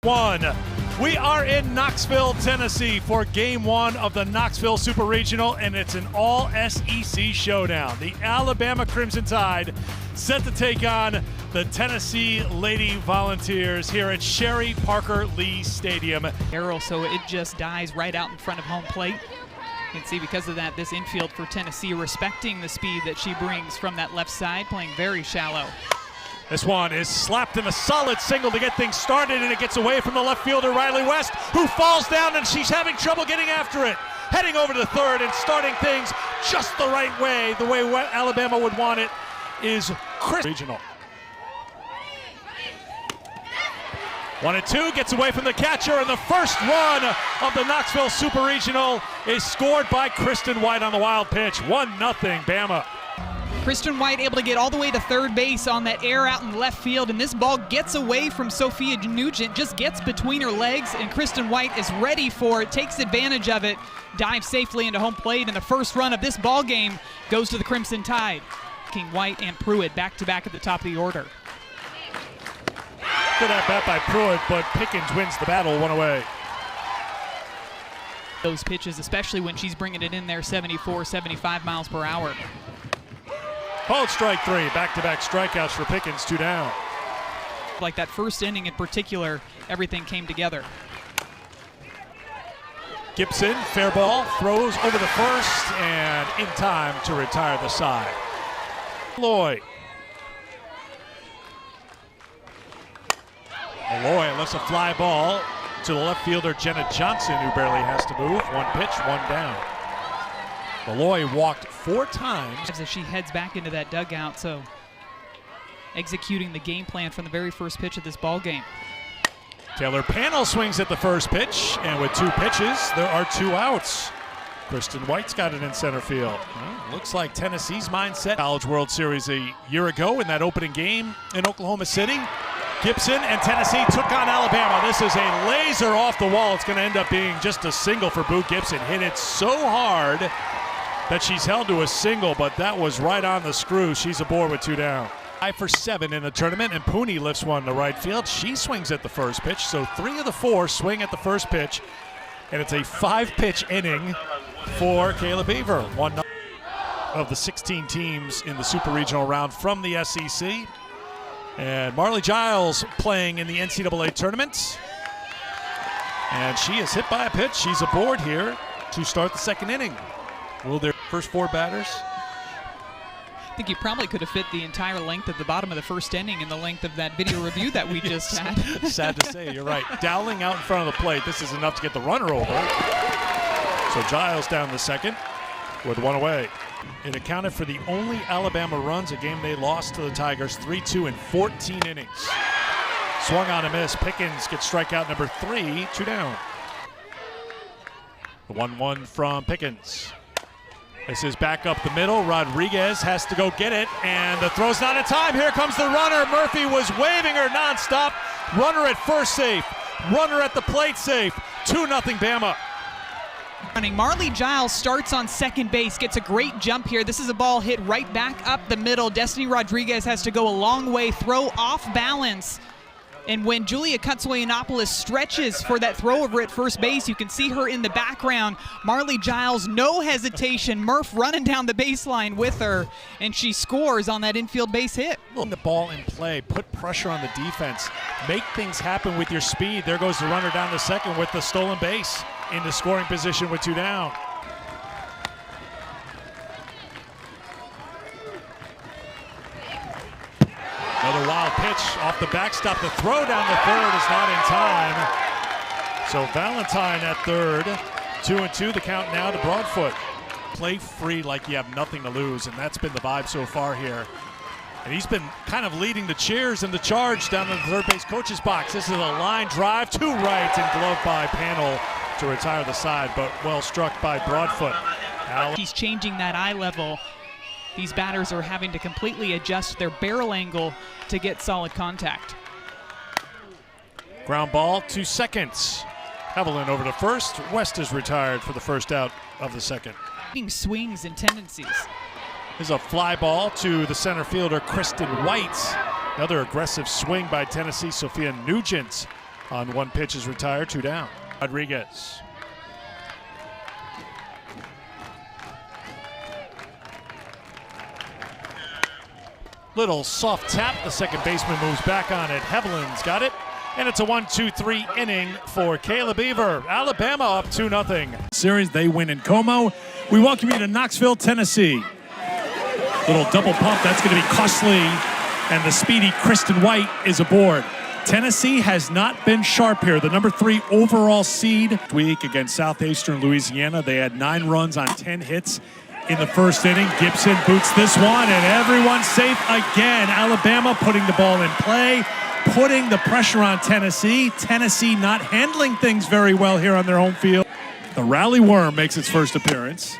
We are in Knoxville, Tennessee for game one of the Knoxville Super Regional, and it's an all SEC showdown. The Alabama Crimson Tide set to take on the Tennessee Lady Volunteers here at Sherry Parker Lee Stadium. Arrow, so it just dies right out in front of home plate. You can see because of that, this infield for Tennessee respecting the speed that she brings from that left side, playing very shallow. This one is slapped in a solid single to get things started, and it gets away from the left fielder, Riley West, who falls down, and she's having trouble getting after it. Heading over to the third and starting things just the right way, the way Alabama would want it, is Chris. Regional. 1-2, gets away from the catcher, and the first run of the Knoxville Super Regional is scored by Kristen White on the wild pitch. 1-0 Bama. Kristen White able to get all the way to third base on that air out in left field, and this ball gets away from Sophia Nugent, just gets between her legs, and Kristen White is ready for it, takes advantage of it, dives safely into home plate, and the first run of this ball game goes to the Crimson Tide. King White and Pruitt back-to-back at the top of the order. Good at bat by Pruitt, but Pickens wins the battle, one away. Those pitches, especially when she's bringing it in there 74, 75 miles per hour. Called strike three, back-to-back strikeouts for Pickens, 2 down. Like that first inning in particular, everything came together. Gibson, fair ball, throws over the first, and in time to retire the side. Malloy. Malloy lifts a fly ball to the left fielder, Jenna Johnson, who barely has to move. One pitch, one down. Malloy walked 4 times. As she heads back into that dugout, so executing the game plan from the very first pitch of this ball game. Taylor Panel swings at the first pitch, and with 2 pitches, there are 2 outs. Kristen White's got it in center field. Well, looks like Tennessee's mindset. College World Series a year ago in that opening game in Oklahoma City. Gibson and Tennessee took on Alabama. This is a laser off the wall. It's going to end up being just a single for Boo Gibson. Hit it so hard that she's held to a single, but that was right on the screw. She's aboard with 2 down. 5 for 7 in the tournament, and Pooney lifts one to right field. She swings at the first pitch, so 3 of the 4 swing at the first pitch, and it's a 5-pitch inning for Kayla Beaver. 1 of the 16 teams in the Super Regional round from the SEC. And Marley Giles playing in the NCAA tournament. And she is hit by a pitch. She's aboard here to start the second inning. Will their first 4 batters? I think you probably could have fit the entire length of the bottom of the first inning in the length of that video review that we just had. Sad to say, you're right. Dowling out in front of the plate. This is enough to get the runner over. So Giles down the second with 1 away. It accounted for the only Alabama runs, a game they lost to the Tigers 3-2 in 14 innings. Swung on a miss. Pickens gets strikeout number 3, 2 down. The 1-1 from Pickens. This is back up the middle. Rodriguez has to go get it, and the throw's not in time. Here comes the runner. Murphy was waving her nonstop. Runner at first safe. Runner at the plate safe. 2-0 Bama. Marley Giles starts on second base, gets a great jump here. This is a ball hit right back up the middle. Destiny Rodriguez has to go a long way, throw off balance. And when Julia Kutsuyanopoulos stretches for that throw over at first base, you can see her in the background. Marley Giles, no hesitation. Murph running down the baseline with her, and she scores on that infield base hit. The ball in play, put pressure on the defense, make things happen with your speed. There goes the runner down the second with the stolen base into scoring position with 2 down. Another wild pitch off the backstop. The throw down the third is not in time. So Valentine at third. 2-2 the count now to Broadfoot. Play free like you have nothing to lose, and that's been the vibe so far here. And he's been kind of leading the cheers and the charge down in the third base coach's box. This is a line drive to right and gloved by Panel to retire the side, but well struck by Broadfoot. He's changing that eye level. These batters are having to completely adjust their barrel angle to get solid contact. Ground ball to seconds. Evelyn over to first. West is retired for the first out of the second. Swings and tendencies. There's a fly ball to the center fielder, Kristen White. Another aggressive swing by Tennessee, Sophia Nugent On one pitch is retired, 2 down. Rodriguez. Little soft tap. The second baseman moves back on it. Hevelin's got it. And it's a 1-2-3 inning for Kayla Beaver. Alabama up 2-0. Series, they win in Como. We welcome you to Knoxville, Tennessee. Little double pump, that's going to be costly. And the speedy Kristen White is aboard. Tennessee has not been sharp here. The number 3 overall seed week against Southeastern Louisiana. They had 9 runs on 10 hits in the first inning. Gibson boots this one, and everyone's safe again. Alabama putting the ball in play, putting the pressure on Tennessee. Tennessee not handling things very well here on their home field. The Rally Worm makes its first appearance.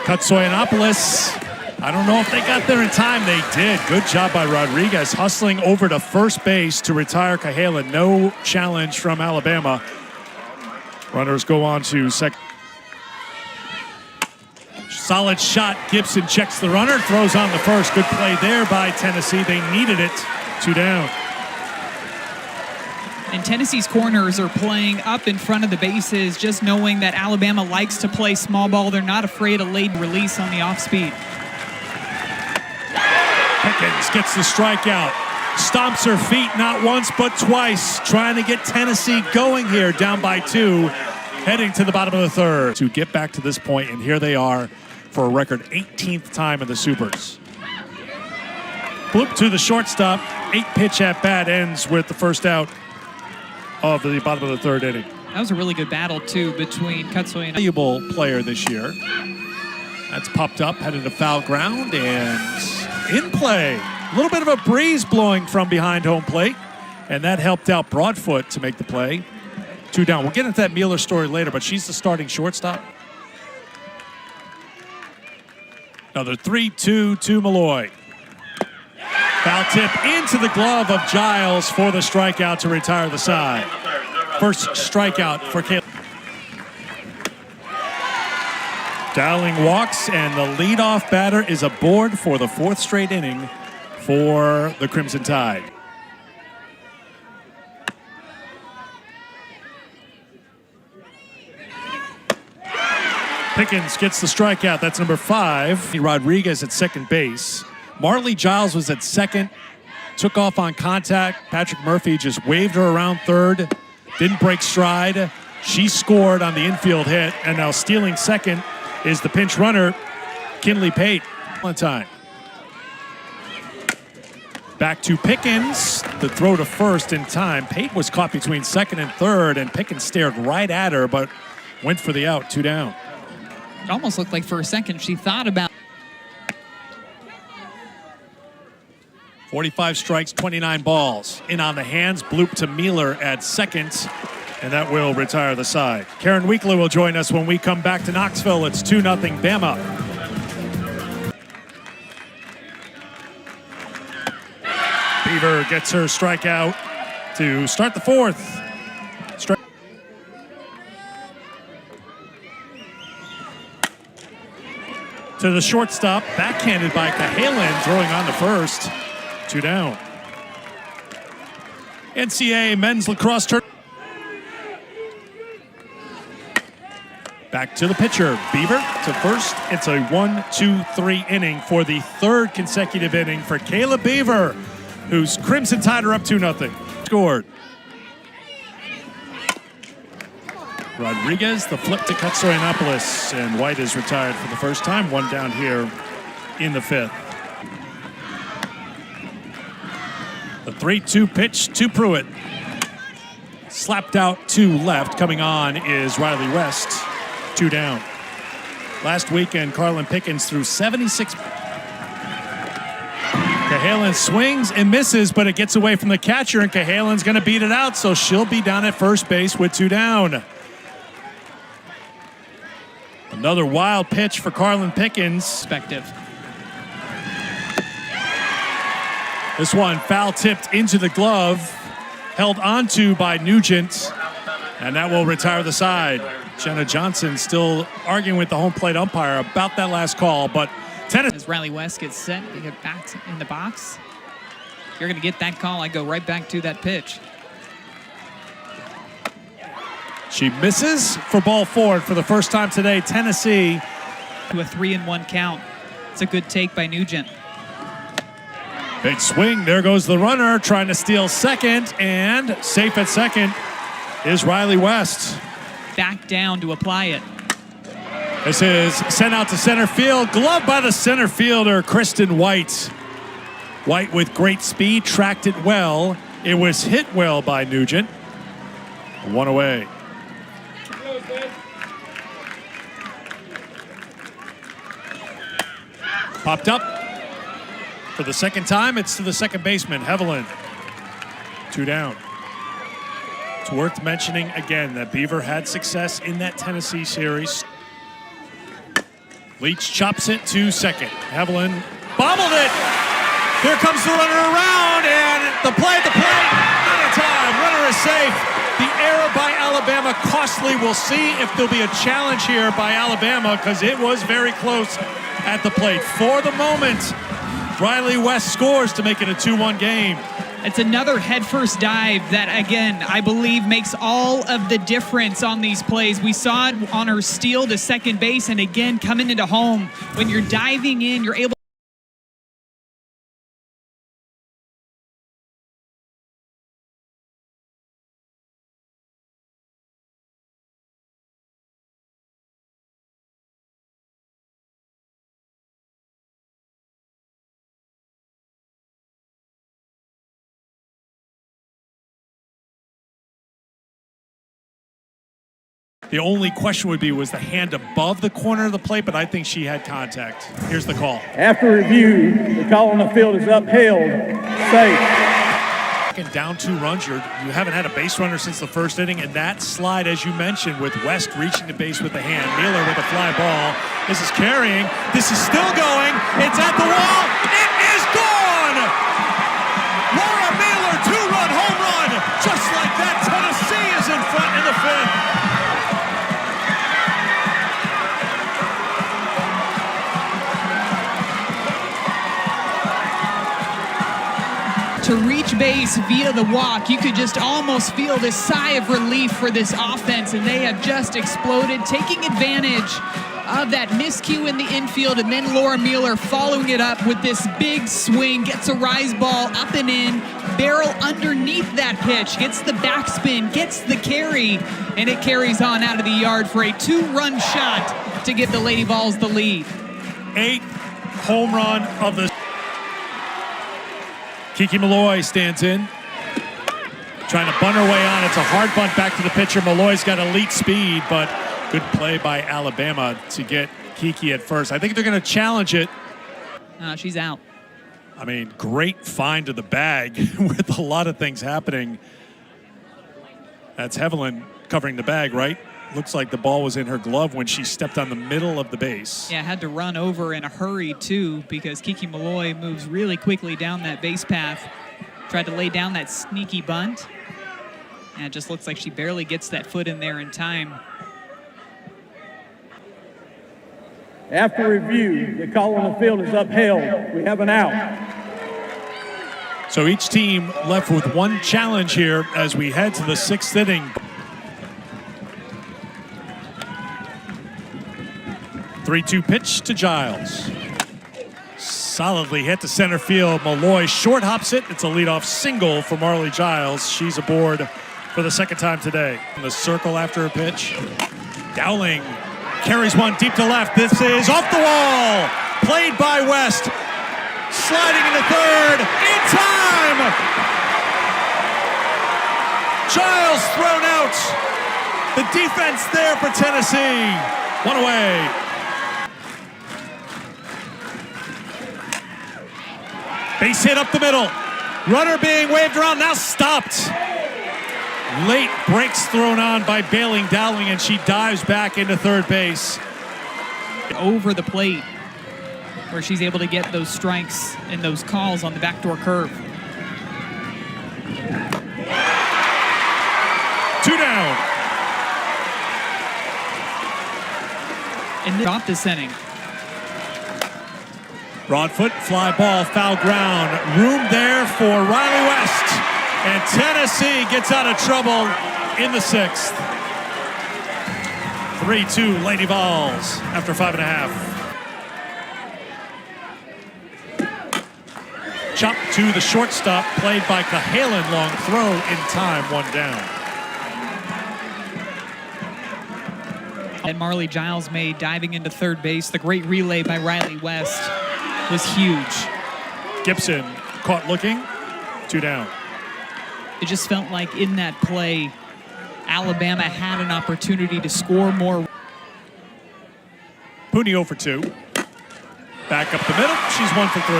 Katsoyanopoulos, I don't know if they got there in time. They did. Good job by Rodriguez, hustling over to first base to retire Cahalan. No challenge from Alabama. Runners go on to second. Solid shot. Gibson checks the runner, throws on the first. Good play there by Tennessee. They needed it. 2 down. And Tennessee's corners are playing up in front of the bases, just knowing that Alabama likes to play small ball. They're not afraid of late release on the off speed. Pickens gets the strikeout. Stomps her feet not once but twice, trying to get Tennessee going here, down by 2, heading to the bottom of the third. To get back to this point, and here they are for a record 18th time in the Supers. Bloop to the shortstop. 8-pitch at bat ends with the first out of the bottom of the third inning. That was a really good battle, too, between Katsoy and Valuable player this year. That's popped up, headed to foul ground, and in play. A little bit of a breeze blowing from behind home plate, and that helped out Broadfoot to make the play. 2 down. We'll get into that Mueller story later, but she's the starting shortstop. Another 3-2 to Malloy. Foul tip into the glove of Giles for the strikeout to retire the side. First strikeout for Caleb. Dowling walks, and the leadoff batter is aboard for the 4th straight inning for the Crimson Tide. Pickens gets the strikeout. That's number 5. Rodriguez at second base. Marley Giles was at second. Took off on contact. Patrick Murphy just waved her around third. Didn't break stride. She scored on the infield hit. And now stealing second is the pinch runner, Kinley Pate. On time. Back to Pickens. The throw to first in time. Pate was caught between second and third, and Pickens stared right at her, but went for the out. 2 down. it almost looked like for a second she thought about 45 strikes, 29 balls. In on the hands, bloop to Mueller at second, and that will retire the side. Karen Weekler will join us when we come back to Knoxville. It's 2-0 Bama. Beaver gets her strikeout to start the 4th. To the shortstop, backhanded by Cahalan, throwing on the first. 2 down. NCAA men's lacrosse tournament. Back to the pitcher. Beaver to first. It's a 1-2-3 inning for the 3rd consecutive inning for Kayla Beaver, whose Crimson Tide are up 2-0. Scored. Rodriguez, the flip to Katsoyanopoulos, and White is retired for the first time. 1 down here in the 5th. The 3-2 pitch to Pruitt. Slapped out to left. Coming on is Riley West. 2 down. Last weekend, Carlin Pickens threw 76. Cahalan swings and misses, but it gets away from the catcher, and Cahalan's going to beat it out, so she'll be down at first base with 2 down. Another wild pitch for Carlin Pickens. perspective. This one foul tipped into the glove, held onto by Nugent, and that will retire the side. Jenna Johnson still arguing with the home plate umpire about that last call, but Tennessee. As Riley West gets set to get back in the box, if you're going to get that call, I go right back to that pitch. She misses for ball forward for the first time today. Tennessee to a 3-1 count. It's a good take by Nugent. Big swing. There goes the runner trying to steal second, and safe at second is Riley West. Back down to apply it. This is sent out to center field. Glove by the center fielder, Kristen White. White with great speed, tracked it well. It was hit well by Nugent. One away. Popped up. For the second time, it's to the second baseman, Hevelin. 2 down. It's worth mentioning again that Beaver had success in that Tennessee series. Leach chops it to second. Hevelin bobbled it. Here comes the runner around, and the play at the plate. Out of time. Runner is safe. The error by Alabama costly. We'll see if there'll be a challenge here by Alabama, because it was very close at the plate. For the moment, Riley West scores to make it a 2-1 game. It's another headfirst dive that, again, I believe makes all of the difference on these plays. We saw it on her steal to second base, and again, coming into home. When you're diving in, you're able The only question would be, was the hand above the corner of the plate, but I think she had contact. Here's the call. After review, the call on the field is upheld. Safe. Down 2 runs. You haven't had a base runner since the first inning, and that slide, as you mentioned, with West reaching the base with the hand, Mueller with a fly ball. This is carrying. This is still going. It's at the wall. It is gone! Laura Mueller, 2-run home run. Just like that, Tennessee is in front in the 5th. to reach base via the walk. You could just almost feel this sigh of relief for this offense, and they have just exploded, taking advantage of that miscue in the infield, and then Laura Mueller following it up with this big swing, gets a rise ball up and in, barrel underneath that pitch, gets the backspin, gets the carry, and it carries on out of the yard for a 2-run shot to give the Lady Vols the lead. 8th home run of the... Kiki Malloy stands in, trying to bunt her way on. It's a hard bunt back to the pitcher. Malloy's got elite speed, but good play by Alabama to get Kiki at first. I think they're going to challenge it. She's out. I mean, great find to the bag with a lot of things happening. That's Hevelin covering the bag, right? Looks like the ball was in her glove when she stepped on the middle of the base. Yeah, had to run over in a hurry, too, because Kiki Malloy moves really quickly down that base path. Tried to lay down that sneaky bunt. And it just looks like she barely gets that foot in there in time. After review, the call on the field is upheld. We have an out. So each team left with one challenge here as we head to the 6th inning. 3-2 pitch to Giles. Solidly hit to center field. Malloy short hops it. It's a leadoff single for Marley Giles. She's aboard for the 2nd time today. In the circle after a pitch. Dowling carries one deep to left. This is off the wall. Played by West. Sliding into 3rd. In time! Giles thrown out. The defense there for Tennessee. One away. Base hit up the middle. Runner being waved around, now stopped. Late breaks thrown on by bailing Dowling, and she dives back into 3rd base. Over the plate, where she's able to get those strikes and those calls on the backdoor curve. 2 down. And drop this inning. Broadfoot, fly ball, foul ground. Room there for Riley West. And Tennessee gets out of trouble in the 6th. 3-2 Lady Vols after 5.5. Chop to the shortstop, played by Cahalan. Long throw in time, 1 down. And Marley Giles made diving into third base. The great relay by Riley West was huge. Gibson caught looking, 2 down. It just felt like in that play, Alabama had an opportunity to score more. Pooney 0 for 2. Back up the middle, she's 1 for 3.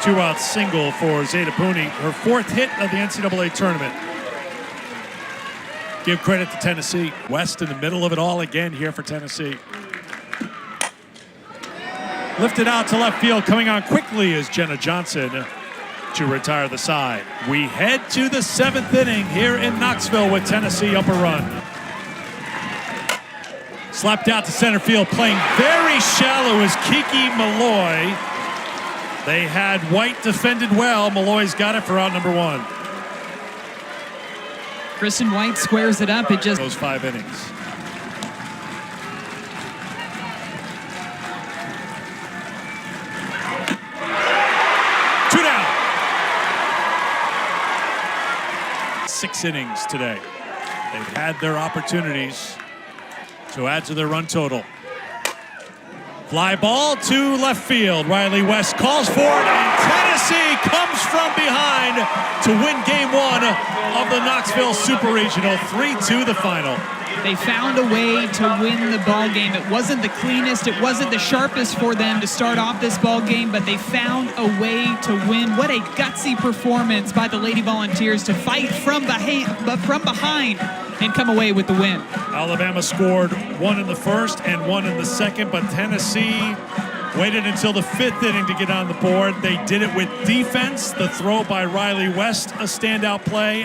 2-out single for Zeta Pooney, her 4th hit of the NCAA tournament. Give credit to Tennessee. West in the middle of it all again here for Tennessee. Lifted out to left field, coming on quickly is Jenna Johnson to retire the side. We head to the 7th inning here in Knoxville with Tennessee up a run. Slapped out to center field, playing very shallow is Kiki Malloy. They had White defended well. Malloy's got it for out number 1. Kristen White squares it up. It just those 5 innings. Six innings today. They've had their opportunities to add to their run total. Fly ball to left field. Riley West calls for it, and Tennessee comes from behind to win game 1 of the Knoxville Super Regional. 3-2 the final. They found a way to win the ball game. It wasn't the cleanest, it wasn't the sharpest for them to start off this ball game, but they found a way to win. What a gutsy performance by the Lady Volunteers to fight from behind and come away with the win. Alabama scored 1 in the first and 1 in the second, but Tennessee waited until the 5th inning to get on the board. They did it with defense. The throw by Riley West, a standout play.